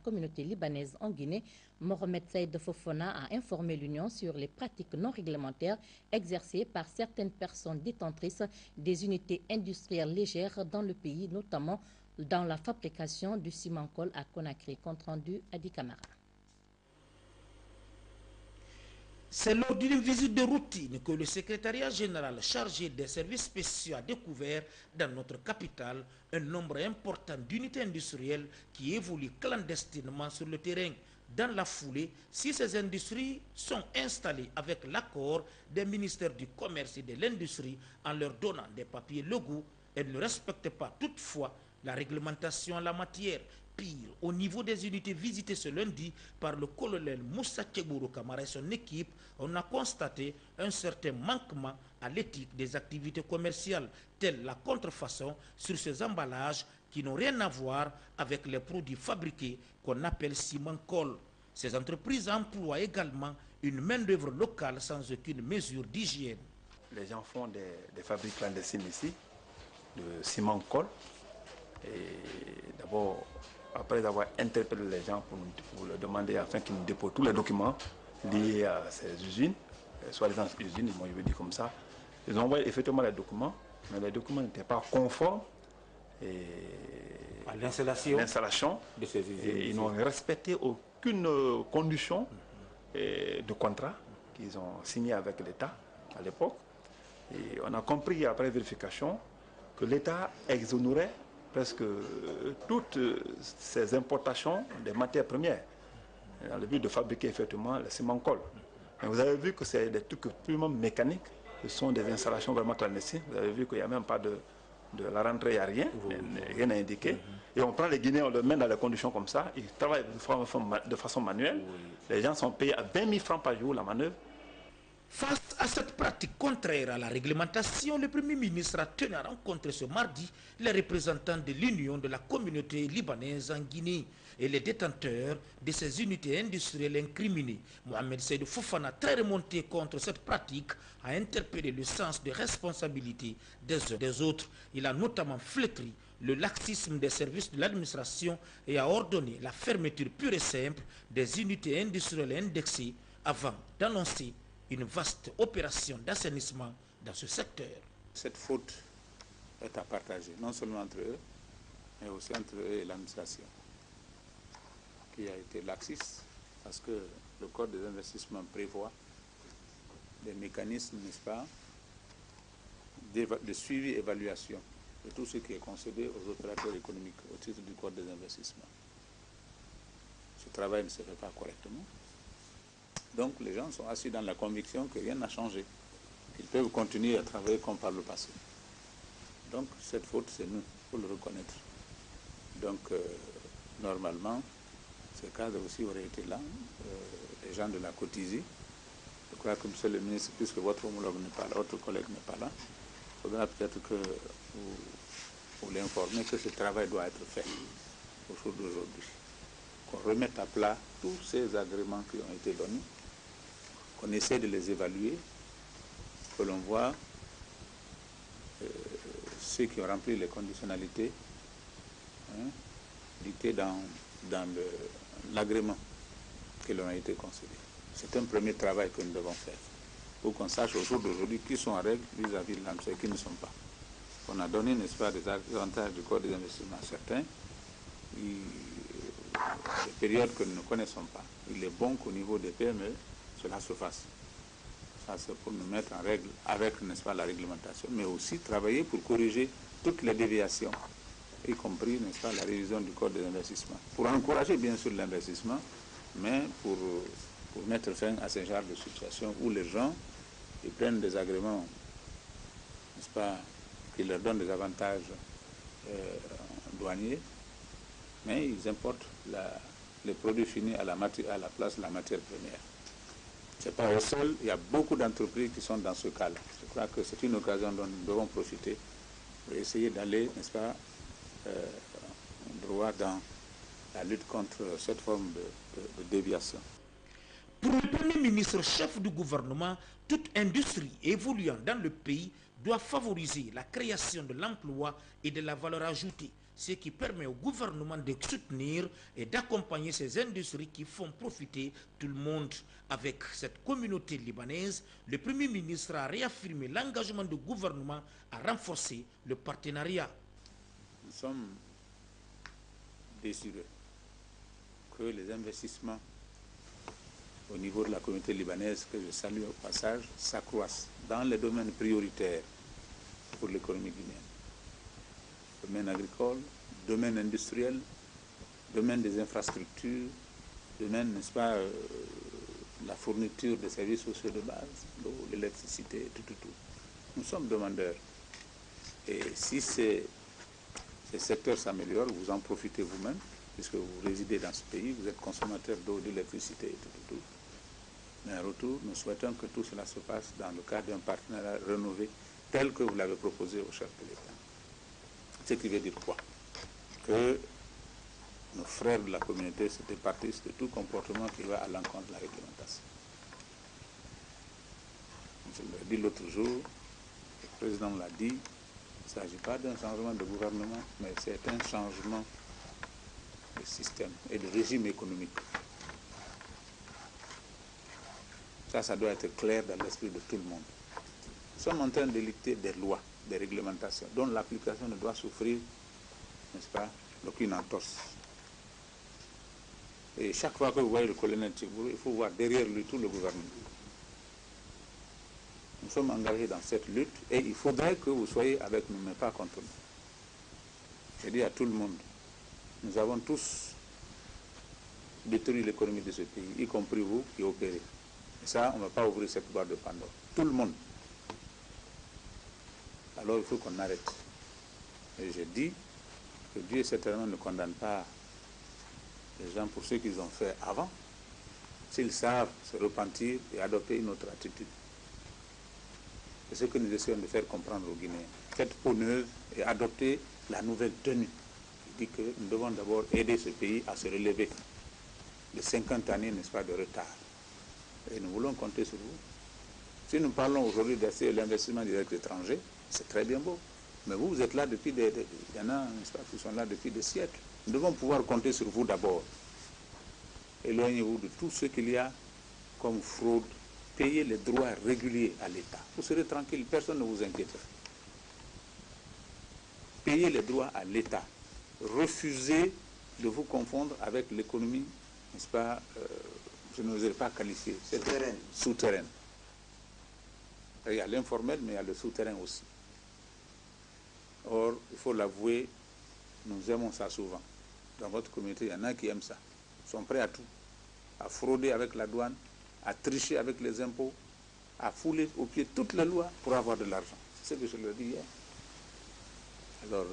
communauté libanaise en Guinée, Mohamed Saïd Fofana a informé l'Union sur les pratiques non réglementaires exercées par certaines personnes détentrices des unités industrielles légères dans le pays, notamment dans la fabrication du ciment-colle à Conakry. Compte rendu à Camara. C'est lors d'une visite de routine que le secrétariat général chargé des services spéciaux a découvert dans notre capitale un nombre important d'unités industrielles qui évoluent clandestinement sur le terrain. Dans la foulée, si ces industries sont installées avec l'accord des ministères du Commerce et de l'Industrie en leur donnant des papiers légaux, elles ne respectent pas toutefois la réglementation en la matière. Pire, au niveau des unités visitées ce lundi par le colonel Moussa Tchegourou Kamara et son équipe, on a constaté un certain manquement à l'éthique des activités commerciales, telle la contrefaçon sur ces emballages qui n'ont rien à voir avec les produits fabriqués qu'on appelle ciment-colle. Ces entreprises emploient également une main-d'œuvre locale sans aucune mesure d'hygiène. Les gens font des fabriques clandestines ici, de ciment-colle. Et d'abord, après avoir interpellé les gens pour leur demander afin qu'ils nous déposent tous les documents liés à ces usines, soi-disant usines, je veux dire comme ça, ils ont envoyé effectivement les documents, mais les documents n'étaient pas conformes à l'installation de ces usines. Et ils n'ont respecté aucune condition de contrat qu'ils ont signé avec l'État à l'époque. Et on a compris après vérification que l'État exonérait presque toutes ces importations des matières premières dans le but de fabriquer effectivement le ciment-colle. Vous avez vu que c'est des trucs purement mécaniques, ce sont des installations vraiment clandestines. Vous avez vu qu'il n'y a même pas de la rentrée, il n'y a rien, rien à indiquer. Et on prend les Guinéens, on les met dans des conditions comme ça, ils travaillent de façon manuelle. Les gens sont payés à 20 000 francs par jour la manœuvre. Face à cette pratique contraire à la réglementation, le Premier ministre a tenu à rencontrer ce mardi les représentants de l'Union de la communauté libanaise en Guinée et les détenteurs de ces unités industrielles incriminées. Mohamed Saïd Fofana, très remonté contre cette pratique, a interpellé le sens de responsabilité des uns des autres. Il a notamment flétri le laxisme des services de l'administration et a ordonné la fermeture pure et simple des unités industrielles indexées avant d'annoncer une vaste opération d'assainissement dans ce secteur. Cette faute est à partager, non seulement entre eux, mais aussi entre eux et l'administration, qui a été laxiste, parce que le Code des investissements prévoit des mécanismes, n'est-ce pas, de suivi et évaluation de tout ce qui est concédé aux opérateurs économiques au titre du Code des investissements. Ce travail ne se fait pas correctement. Donc les gens sont assis dans la conviction que rien n'a changé. Ils peuvent continuer à travailler comme par le passé. Donc cette faute, c'est nous, il faut le reconnaître. Donc normalement, ce cadre aussi aurait été là. Les gens de la Cotisie, je crois que monsieur le ministre, puisque votre homologue n'est pas là, votre collègue n'est pas là, il faudra peut-être que vous l'informez que ce travail doit être fait au jour d'aujourd'hui. Qu'on remette à plat tous ces agréments qui ont été donnés, qu'on essaie de les évaluer, que l'on voit ceux qui ont rempli les conditionnalités dictées dans l'agrément qui leur a été concédé. C'est un premier travail que nous devons faire, pour qu'on sache au jour d'aujourd'hui qui sont en règle vis-à-vis de l'AMSE et qui ne sont pas. On a donné, n'est-ce pas, des avantages du Code des investissements certains, des périodes que nous ne connaissons pas. Il est bon qu'au niveau des PME, cela se fasse. Ça, c'est pour nous mettre en règle avec, n'est-ce pas, la réglementation, mais aussi travailler pour corriger toutes les déviations, y compris, n'est-ce pas, la révision du Code des investissements. Pour encourager, bien sûr, l'investissement, mais pour mettre fin à ce genre de situation où les gens ils prennent des agréments, n'est-ce pas, qui leur donnent des avantages douaniers, mais ils importent les produits finis à la place de la matière première. Ce n'est pas eux seuls, il y a beaucoup d'entreprises qui sont dans ce cas-là. Je crois que c'est une occasion dont nous devons profiter pour essayer d'aller, n'est-ce pas, droit dans la lutte contre cette forme de déviation. Pour le Premier ministre, chef du gouvernement, toute industrie évoluant dans le pays doit favoriser la création de l'emploi et de la valeur ajoutée. ce qui permet au gouvernement de soutenir et d'accompagner ces industries qui font profiter tout le monde. Avec cette communauté libanaise, le Premier ministre a réaffirmé l'engagement du gouvernement à renforcer le partenariat. Nous sommes désireux que les investissements au niveau de la communauté libanaise, que je salue au passage, s'accroissent dans les domaines prioritaires pour l'économie guinéenne. Domaine agricole, domaine industriel, domaine des infrastructures, domaine, n'est-ce pas, la fourniture des services sociaux de base, l'eau, l'électricité, tout. Nous sommes demandeurs. Et si ces secteurs s'améliorent, vous en profitez vous-même, puisque vous résidez dans ce pays, vous êtes consommateur d'eau, d'électricité et tout. Mais en retour, nous souhaitons que tout cela se passe dans le cadre d'un partenariat rénové tel que vous l'avez proposé au chef de l'État. Ce qui veut dire quoi? Que nos frères de la communauté se départissent de tout comportement qui va à l'encontre de la réglementation. Je l'ai dit l'autre jour, le président l'a dit, il ne s'agit pas d'un changement de gouvernement, mais c'est un changement de système et de régime économique. Ça doit être clair dans l'esprit de tout le monde. Nous sommes en train d'édicter des lois, des réglementations, dont l'application ne doit souffrir, n'est-ce pas, d'aucune entorse. Et chaque fois que vous voyez le colonel Tchibourou, il faut voir derrière lui tout le gouvernement. Nous sommes engagés dans cette lutte et il faudrait que vous soyez avec nous, mais pas contre nous. Je dis à tout le monde, nous avons tous détruit l'économie de ce pays, y compris vous qui opérez. Et ça, on ne va pas ouvrir cette boîte de Pandore. Tout le monde. Alors il faut qu'on arrête. Et je dis que Dieu certainement ne condamne pas les gens pour ce qu'ils ont fait avant, s'ils savent se repentir et adopter une autre attitude. C'est ce que nous essayons de faire comprendre aux Guinéens. Faites peau neuve et adoptez la nouvelle tenue. Je dis que nous devons d'abord aider ce pays à se relever de 50 années, n'est-ce pas, de retard. Et nous voulons compter sur vous. Si nous parlons aujourd'hui d'essayer l'investissement direct étranger, c'est très bien beau. Mais vous, vous êtes là depuis il y en a, n'est-ce pas, qui sont là depuis des siècles. Nous devons pouvoir compter sur vous d'abord. Éloignez-vous de tout ce qu'il y a comme fraude. Payez les droits réguliers à l'État. Vous serez tranquille, personne ne vous inquiétera. Payez les droits à l'État. Refusez de vous confondre avec l'économie, n'est-ce pas, je n'oserais pas qualifier. C'est souterraine. Il y a l'informel, mais il y a le souterrain aussi. Or, il faut l'avouer, nous aimons ça souvent. Dans votre communauté, il y en a qui aiment ça. Ils sont prêts à tout. À frauder avec la douane, à tricher avec les impôts, à fouler au pied toutes les lois pour avoir de l'argent. C'est ce que je leur dis hier. Alors,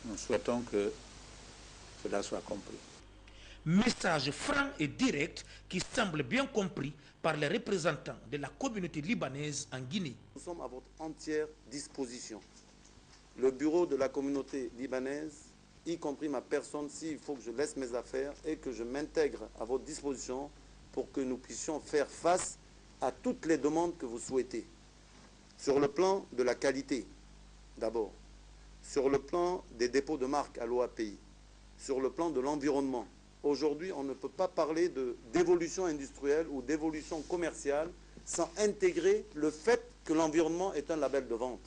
nous souhaitons que cela soit compris. Message franc et direct qui semble bien compris par les représentants de la communauté libanaise en Guinée. Nous sommes à votre entière disposition. Le bureau de la communauté libanaise, y compris ma personne, s'il faut que je laisse mes affaires et que je m'intègre à votre disposition pour que nous puissions faire face à toutes les demandes que vous souhaitez. Sur le plan de la qualité, d'abord. Sur le plan des dépôts de marque à l'OAPI. Sur le plan de l'environnement. Aujourd'hui, on ne peut pas parler d'évolution industrielle ou d'évolution commerciale sans intégrer le fait que l'environnement est un label de vente.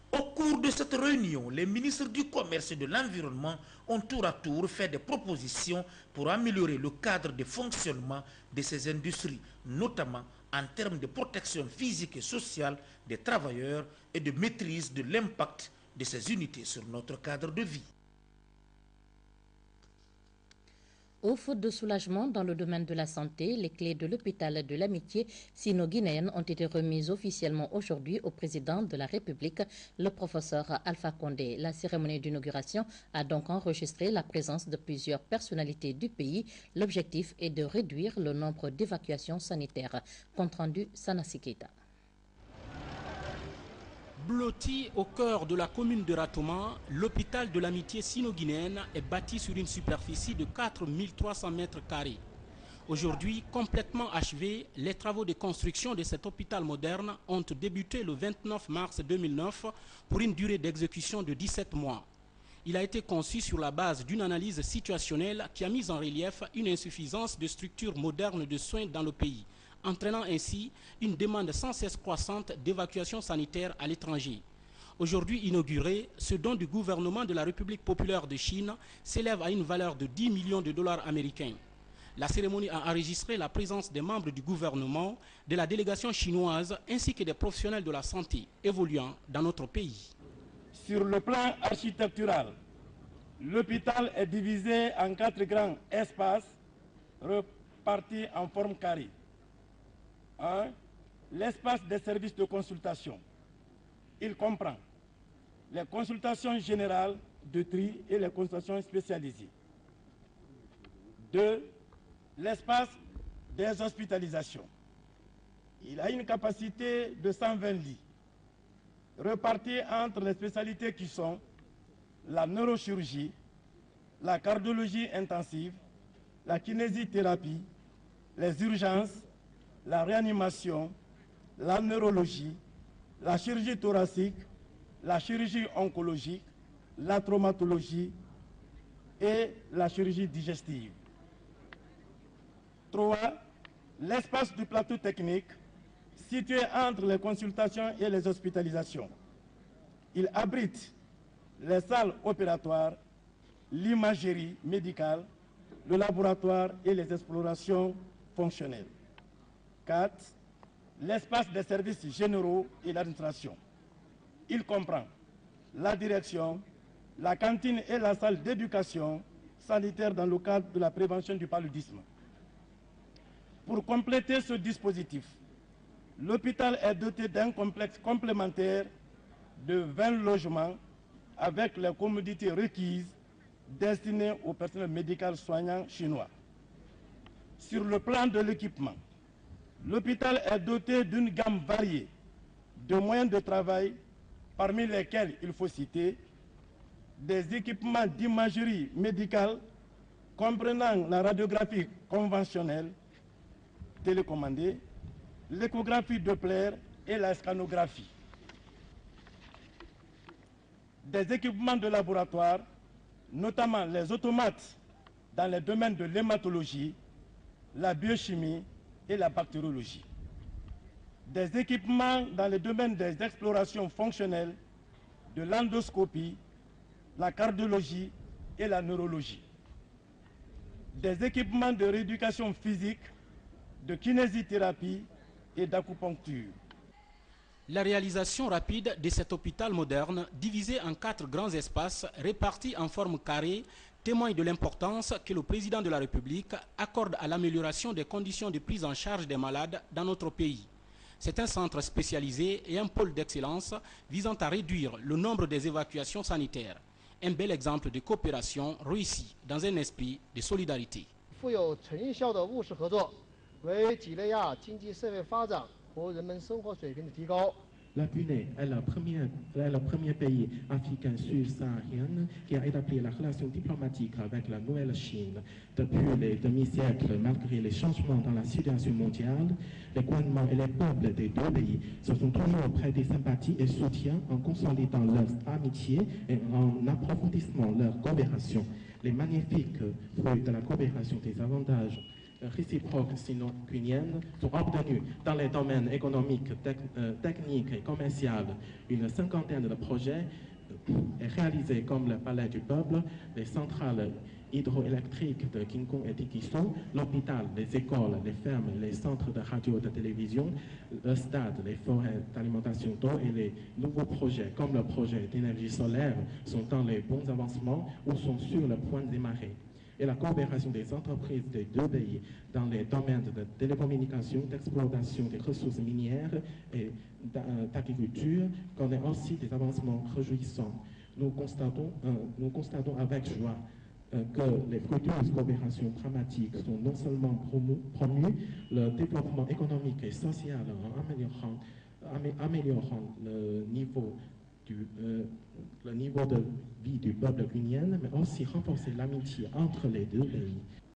Au cours de cette réunion, les ministres du Commerce et de l'Environnement ont tour à tour fait des propositions pour améliorer le cadre de fonctionnement de ces industries, notamment en termes de protection physique et sociale des travailleurs et de maîtrise de l'impact de ces unités sur notre cadre de vie. Au faute de soulagement dans le domaine de la santé, les clés de l'hôpital de l'Amitié sino-guinéenne ont été remises officiellement aujourd'hui au président de la République, le professeur Alpha Condé. La cérémonie d'inauguration a donc enregistré la présence de plusieurs personnalités du pays. L'objectif est de réduire le nombre d'évacuations sanitaires. Compte rendu Sanassi Keita. Blotti au cœur de la commune de Ratouma, l'hôpital de l'Amitié sino-guinéenne est bâti sur une superficie de 4300 mètres carrés. Aujourd'hui, complètement achevé, les travaux de construction de cet hôpital moderne ont débuté le 29 mars 2009 pour une durée d'exécution de 17 mois. Il a été conçu sur la base d'une analyse situationnelle qui a mis en relief une insuffisance de structures modernes de soins dans le pays, entraînant ainsi une demande sans cesse croissante d'évacuation sanitaire à l'étranger. Aujourd'hui inauguré, ce don du gouvernement de la République populaire de Chine s'élève à une valeur de 10 millions de dollars américains. La cérémonie a enregistré la présence des membres du gouvernement, de la délégation chinoise ainsi que des professionnels de la santé évoluant dans notre pays. Sur le plan architectural, l'hôpital est divisé en 4 grands espaces repartis en forme carrée. 1. L'espace des services de consultation. Il comprend les consultations générales de tri et les consultations spécialisées. 2. L'espace des hospitalisations. Il a une capacité de 120 lits, repartis entre les spécialités qui sont la neurochirurgie, la cardiologie intensive, la kinésithérapie, les urgences, la réanimation, la neurologie, la chirurgie thoracique, la chirurgie oncologique, la traumatologie et la chirurgie digestive. 3. L'espace du plateau technique situé entre les consultations et les hospitalisations. Il abrite les salles opératoires, l'imagerie médicale, le laboratoire et les explorations fonctionnelles. 4. L'espace des services généraux et l'administration. Il comprend la direction, la cantine et la salle d'éducation sanitaire dans le cadre de la prévention du paludisme. Pour compléter ce dispositif, l'hôpital est doté d'un complexe complémentaire de 20 logements avec les commodités requises destinées au personnel médical soignant chinois. Sur le plan de l'équipement, l'hôpital est doté d'une gamme variée de moyens de travail, parmi lesquels il faut citer des équipements d'imagerie médicale comprenant la radiographie conventionnelle, télécommandée, l'échographie Doppler et la scanographie. Des équipements de laboratoire, notamment les automates dans les domaines de l'hématologie, la biochimie et la bactériologie. Des équipements dans le domaine des explorations fonctionnelles, de l'endoscopie, la cardiologie et la neurologie. Des équipements de rééducation physique, de kinésithérapie et d'acupuncture. La réalisation rapide de cet hôpital moderne, divisé en 4 grands espaces répartis en forme carrée, témoigne de l'importance que le président de la République accorde à l'amélioration des conditions de prise en charge des malades dans notre pays. C'est un centre spécialisé et un pôle d'excellence visant à réduire le nombre des évacuations sanitaires. Un bel exemple de coopération réussie dans un esprit de solidarité. La Guinée est le premier pays africain subsaharien qui a établi la relation diplomatique avec la Nouvelle Chine. Depuis les demi-siècles, malgré les changements dans la situation mondiale, les gouvernements et les peuples des deux pays se sont toujours prêtés sympathie et soutien en consolidant leur amitié et en approfondissant leur coopération. Les magnifiques fruits de la coopération des avantages réciproques sino-guinéennes sont obtenus dans les domaines économiques, techniques et commerciaux. Une cinquantaine de projets est réalisé comme le Palais du Peuple, les centrales hydroélectriques de King Kong et Tikiso, l'hôpital, les écoles, les fermes, les centres de radio et de télévision, le stade, les forêts d'alimentation d'eau et les nouveaux projets comme le projet d'énergie solaire sont dans les bons avancements ou sont sur le point de démarrer. Et la coopération des entreprises des deux pays dans les domaines de télécommunications, d'exploitation des ressources minières et d'agriculture connaît aussi des avancements réjouissants. Nous constatons avec joie que les futures coopérations dramatiques sont non seulement promues, le développement économique et social en améliorant le niveau de vie du peuple guinéen, mais aussi renforcer l'amitié entre les deux pays.